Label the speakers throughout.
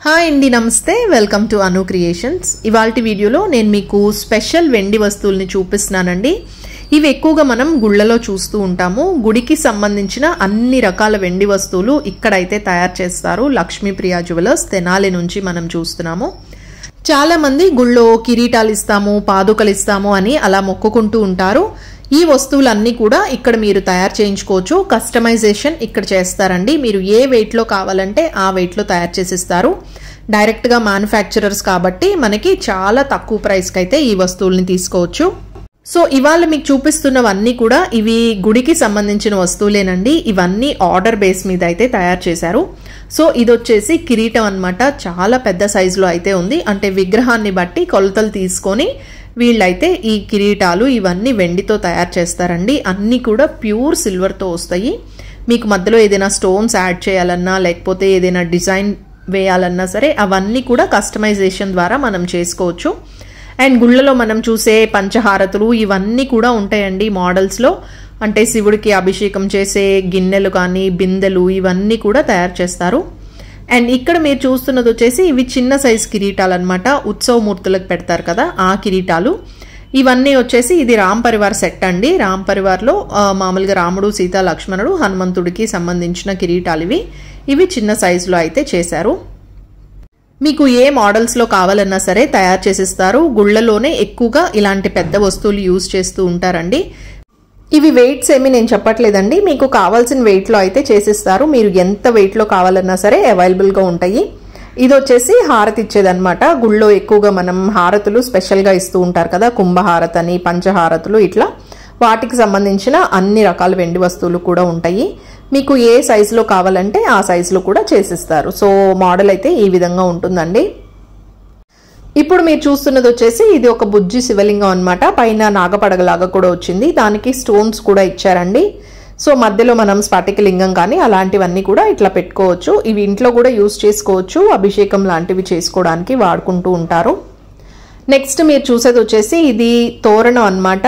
Speaker 1: Hi అండి, నమస్తే. Welcome to Anu creations. ఇవాల్టి వీడియోలో నేను మీకు స్పెషల్ వెండి వస్తువుల్ని చూపిస్తున్నానండి. ఇవి ఎక్కువగా మనం గుళ్ళలో చూస్తూ ఉంటాము. గుడికి సంబంధించిన అన్ని రకాల వెండి వస్తువులు ఇక్కడైతే తయారు చేస్తారు. లక్ష్మీప్రియ జ్యువెలర్స్, తెనాలి నుంచి మనం చూస్తున్నాము. చాలా మంది గుళ్ళో కిరీటాలు ఇస్తాము, పాదుకలు ఇస్తాము అని అలా మొక్కుకుంటూ ఉంటారు. ఈ వస్తువులన్నీ కూడా ఇక్కడ మీరు తయారు చేయించుకోవచ్చు. కస్టమైజేషన్ ఇక్కడ చేస్తారండి. మీరు ఏ వెయిట్ లో కావాలంటే ఆ వెయిట్ లో తయారు చేసిస్తారు. డైరెక్ట్ గా మ్యానుఫ్యాక్చరర్స్ కాబట్టి మనకి చాలా తక్కువ ప్రైస్ కి అయితే ఈ వస్తువుల్ని తీసుకోవచ్చు. సో ఇవాళ మీకు చూపిస్తున్నవన్నీ కూడా ఇవి గుడికి సంబంధించిన వస్తువులేనండి. ఇవన్నీ ఆర్డర్ బేస్ మీద అయితే తయారు చేశారు. సో ఇది వచ్చేసి కిరీటం అన్నమాట. చాలా పెద్ద సైజులో అయితే ఉంది. అంటే విగ్రహాన్ని బట్టి కొలతలు తీసుకొని వీళ్ళైతే ఈ కిరీటాలు ఇవన్నీ వెండితో తయారు చేస్తారండి. అన్నీ కూడా ప్యూర్ సిల్వర్తో వస్తాయి. మీకు మధ్యలో ఏదైనా స్టోన్స్ యాడ్ చేయాలన్నా లేకపోతే ఏదైనా డిజైన్ వేయాలన్నా సరే అవన్నీ కూడా కస్టమైజేషన్ ద్వారా మనం చేసుకోవచ్చు. అండ్ గుళ్ళలో మనం చూసే పంచహారతులు ఇవన్నీ కూడా ఉంటాయండి మోడల్స్లో. అంటే శివుడికి అభిషేకం చేసే గిన్నెలు కానీ బిందెలు ఇవన్నీ కూడా తయారు చేస్తారు. అండ్ ఇక్కడ మీరు చూస్తున్నది వచ్చేసి ఇవి చిన్న సైజ్ కిరీటాలు అనమాట. ఉత్సవమూర్తులకు పెడతారు కదా ఆ కిరీటాలు. ఇవన్నీ వచ్చేసి ఇది రామ్ పరివార్ సెట్ అండి. రామ్ పరివార్లో మామూలుగా రాముడు, సీత, లక్ష్మణుడు, హనుమంతుడికి సంబంధించిన కిరీటాలు ఇవి చిన్న సైజులో అయితే చేశారు. మీకు ఏ మోడల్స్లో కావాలన్నా సరే తయారు చేసిస్తారు. గుళ్ళలోనే ఎక్కువగా ఇలాంటి పెద్ద వస్తువులు యూజ్ చేస్తూ ఉంటారండి. ఇవి వెయిట్స్ ఏమి నేను చెప్పట్లేదండి. మీకు కావాల్సిన వెయిట్లో అయితే చేసిస్తారు. మీరు ఎంత వెయిట్లో కావాలన్నా సరే అవైలబుల్గా ఉంటాయి. ఇది వచ్చేసి హారతి ఇచ్చేదన్నమాట. గుళ్ళో ఎక్కువగా మనం హారతులు స్పెషల్గా ఇస్తూ ఉంటారు కదా, కుంభహారతి అని, పంచహారతులు, ఇట్లా వాటికి సంబంధించిన అన్ని రకాల వెండి వస్తువులు కూడా ఉంటాయి. మీకు ఏ సైజులో కావాలంటే ఆ సైజులో కూడా చేసిస్తారు. సో మోడల్ అయితే ఈ విధంగా ఉంటుందండి. ఇప్పుడు మీరు చూస్తున్నది వచ్చేసి ఇది ఒక బుజ్జి శివలింగం అనమాట. పైన నాగపడగలాగా కూడా వచ్చింది. దానికి స్టోన్స్ కూడా ఇచ్చారండి. సో మధ్యలో మనం స్ఫటిక లింగం కానీ అలాంటివన్నీ కూడా ఇట్లా పెట్టుకోవచ్చు. ఇవి ఇంట్లో కూడా యూజ్ చేసుకోవచ్చు. అభిషేకం లాంటివి చేసుకోవడానికి వాడుకుంటూ ఉంటారు. నెక్స్ట్ మీరు చూసేది వచ్చేసి ఇది తోరణం అనమాట.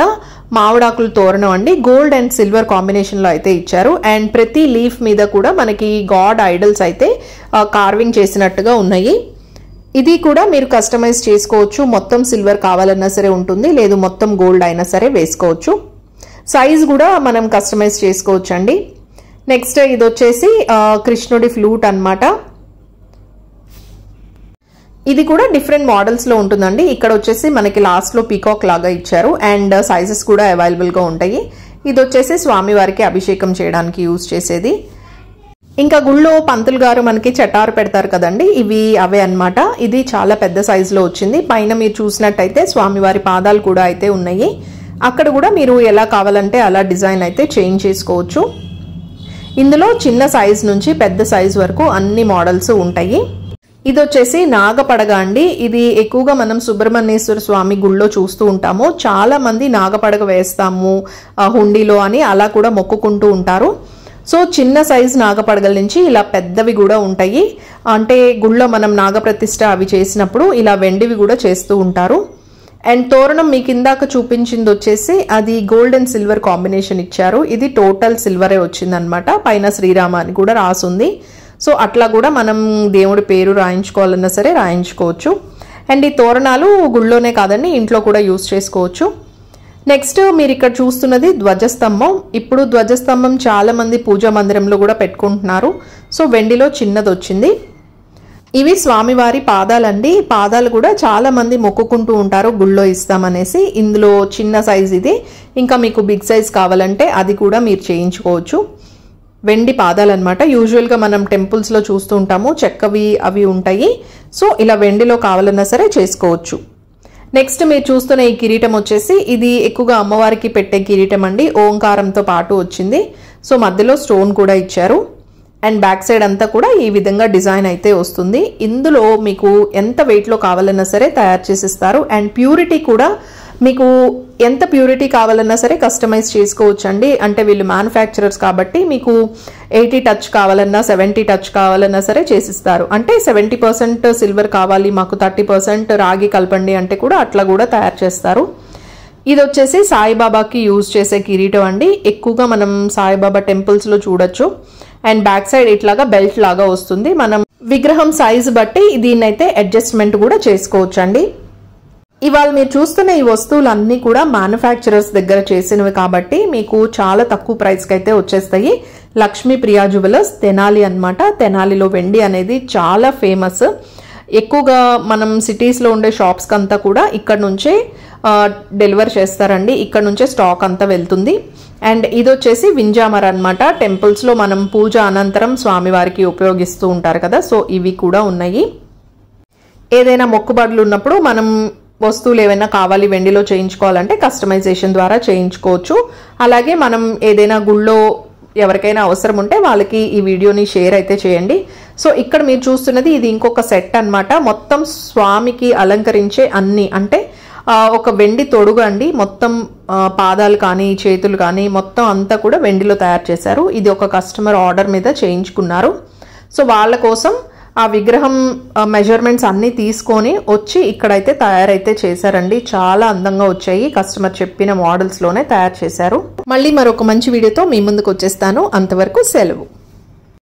Speaker 1: మామిడాకుల తోరణం అండి. గోల్డ్ అండ్ సిల్వర్ కాంబినేషన్లో అయితే ఇచ్చారు. అండ్ ప్రతి లీఫ్ మీద కూడా మనకి గాడ్ ఐడల్స్ అయితే కార్వింగ్ చేసినట్టుగా ఉన్నాయి. ఇది కూడా మీరు కస్టమైజ్ చేసుకోవచ్చు. మొత్తం సిల్వర్ కావాలన్నా సరే ఉంటుంది, లేదు మొత్తం గోల్డ్ అయినా సరే వేసుకోవచ్చు. సైజ్ కూడా మనం కస్టమైజ్ చేసుకోవచ్చు అండి. నెక్స్ట్ ఇది వచ్చేసి కృష్ణుడి ఫ్లూట్ అన్నమాట. ఇది కూడా డిఫరెంట్ మోడల్స్ లో ఉంటుందండి. ఇక్కడ వచ్చేసి మనకి లాస్ట్ లో పీకాక్ లాగా ఇచ్చారు. అండ్ సైజెస్ కూడా అవైలబుల్ గా ఉంటాయి. ఇది వచ్చేసి స్వామివారికి అభిషేకం చేయడానికి యూజ్ చేసేది. ఇంకా గుళ్ళో పంతులు గారు మనకి చటారు పెడతారు కదండి, ఇవి అవే అన్నమాట. ఇది చాలా పెద్ద సైజులో వచ్చింది. పైన మీరు చూసినట్టయితే స్వామివారి పాదాలు కూడా అయితే ఉన్నాయి. అక్కడ కూడా మీరు ఎలా కావాలంటే అలా డిజైన్ అయితే చేంజ్ చేసుకోవచ్చు. ఇందులో చిన్న సైజ్ నుంచి పెద్ద సైజ్ వరకు అన్ని మోడల్స్ ఉంటాయి. ఇది వచ్చేసి నాగపడగ అండి. ఇది ఎక్కువగా మనం సుబ్రహ్మణ్యేశ్వర స్వామి గుళ్ళో చూస్తూ ఉంటాము. చాలా మంది నాగపడగ వేస్తాము హుండీలో అని అలా కూడా మొక్కుకుంటూ ఉంటారు. సో చిన్న సైజ్ నాగపడగల నుంచి ఇలా పెద్దవి కూడా ఉంటాయి. అంటే గుళ్ళో మనం నాగప్రతిష్ఠ అవి చేసినప్పుడు ఇలా వెండివి కూడా చేస్తూ ఉంటారు. అండ్ తోరణం మీకు ఇందాక చూపించింది వచ్చేసి అది గోల్డ్ అండ్ సిల్వర్ కాంబినేషన్ ఇచ్చారు. ఇది టోటల్ సిల్వరే వచ్చింది అనమాట. పైన శ్రీరామ అని కూడా రాసుంది. సో అట్లా కూడా మనం దేవుడి పేరు రాయించుకోవాలన్నా సరే రాయించుకోవచ్చు. అండ్ ఈ తోరణాలు గుళ్ళోనే కాదండి, ఇంట్లో కూడా యూజ్ చేసుకోవచ్చు. నెక్స్ట్ మీరు ఇక్కడ చూస్తున్నది ధ్వజస్తంభం. ఇప్పుడు ధ్వజస్తంభం చాలా మంది పూజా మందిరంలో కూడా పెట్టుకుంటున్నారు. సో వెండిలో చిన్నది వచ్చింది. ఇవి స్వామివారి పాదాలండి. పాదాలు కూడా చాలా మంది మొక్కుకుంటూ ఉంటారు గుళ్ళో ఇస్తామనేసి. ఇందులో చిన్న సైజ్ ఇది. ఇంకా మీకు బిగ్ సైజ్ కావాలంటే అది కూడా మీరు చేయించుకోవచ్చు. వెండి పాదాలన్నమాట. యూజువల్గా మనం టెంపుల్స్లో చూస్తూ ఉంటాము, చెక్కవి అవి ఉంటాయి. సో ఇలా వెండిలో కావాలన్నా సరే చేసుకోవచ్చు. నెక్స్ట్ మీరు చూస్తున్న ఈ కిరీటం వచ్చేసి ఇది ఎక్కువగా అమ్మవారికి పెట్టే కిరీటం అండి. ఓంకారంతో పాటు వచ్చింది. సో మధ్యలో స్టోన్ కూడా ఇచ్చారు. అండ్ బ్యాక్ సైడ్ అంతా కూడా ఈ విధంగా డిజైన్ అయితే వస్తుంది. ఇందులో మీకు ఎంత వెయిట్లో కావాలన్నా సరే తయారు చేసిస్తారు. అండ్ ప్యూరిటీ కూడా మీకు ఎంత ప్యూరిటీ కావాలన్నా సరే కస్టమైజ్ చేసుకోవచ్చు అండి. అంటే వీళ్ళు మ్యానుఫ్యాక్చరర్స్ కాబట్టి మీకు 80 టచ్ కావాలన్నా 70 టచ్ కావాలన్నా సరే చేసిస్తారు. అంటే 70% సిల్వర్ కావాలి, మాకు 30% రాగి కలపండి అంటే కూడా అట్లా కూడా తయారు చేస్తారు. ఇది వచ్చేసి సాయిబాబాకి యూజ్ చేసే కిరీటం అండి. ఎక్కువగా మనం సాయిబాబా టెంపుల్స్లో చూడొచ్చు. అండ్ బ్యాక్ సైడ్ ఇట్లాగా బెల్ట్ లాగా వస్తుంది. మనం విగ్రహం సైజు బట్టి దీన్నైతే అడ్జస్ట్మెంట్ కూడా చేసుకోవచ్చండి. ఇవాళ మీరు చూస్తున్న ఈ వస్తువులన్నీ కూడా మ్యానుఫ్యాక్చరర్స్ దగ్గర చేసినవి కాబట్టి మీకు చాలా తక్కువ ప్రైస్కి అయితే వచ్చేస్తాయి. లక్ష్మీ ప్రియా జ్యువెలర్స్, తెనాలి అన్నమాట. తెనాలిలో వెండి అనేది చాలా ఫేమస్. ఎక్కువగా మనం సిటీస్లో ఉండే షాప్స్కి అంతా కూడా ఇక్కడ నుంచే డెలివర్ చేస్తారండి. ఇక్కడ నుంచే స్టాక్ అంతా వెళ్తుంది. అండ్ ఇది వచ్చేసి వింజామర్ అనమాట. టెంపుల్స్లో మనం పూజ అనంతరం స్వామివారికి ఉపయోగిస్తూ ఉంటారు కదా, సో ఇవి కూడా ఉన్నాయి. ఏదైనా మొక్కుబడులు ఉన్నప్పుడు మనం వస్తువులు ఏమైనా కావాలి వెండిలో చేయించుకోవాలంటే కస్టమైజేషన్ ద్వారా చేయించుకోవచ్చు. అలాగే మనం ఏదైనా గుళ్ళో ఎవరికైనా అవసరం ఉంటే వాళ్ళకి ఈ వీడియోని షేర్ అయితే చేయండి. సో ఇక్కడ మీరు చూస్తున్నది ఇది ఇంకొక సెట్ అన్నమాట. మొత్తం స్వామికి అలంకరించే అన్ని, అంటే ఒక వెండి తొడుగు అండి. మొత్తం పాదాలు కానీ చేతులు కానీ మొత్తం అంతా కూడా వెండిలో తయారు చేశారు. ఇది ఒక కస్టమర్ ఆర్డర్ మీద చేయించుకున్నారు. సో వాళ్ళ కోసం ఆ విగ్రహం మెజర్మెంట్స్ అన్ని తీసుకొని వచ్చి ఇక్కడైతే తయారైతే చేశారండి. చాలా అందంగా వచ్చాయి. కస్టమర్ చెప్పిన మోడల్స్ లోనే తయారు చేశారు. మళ్ళీ మరొక మంచి వీడియోతో మీ ముందుకు వచ్చేస్తాను. అంతవరకు సెలవు.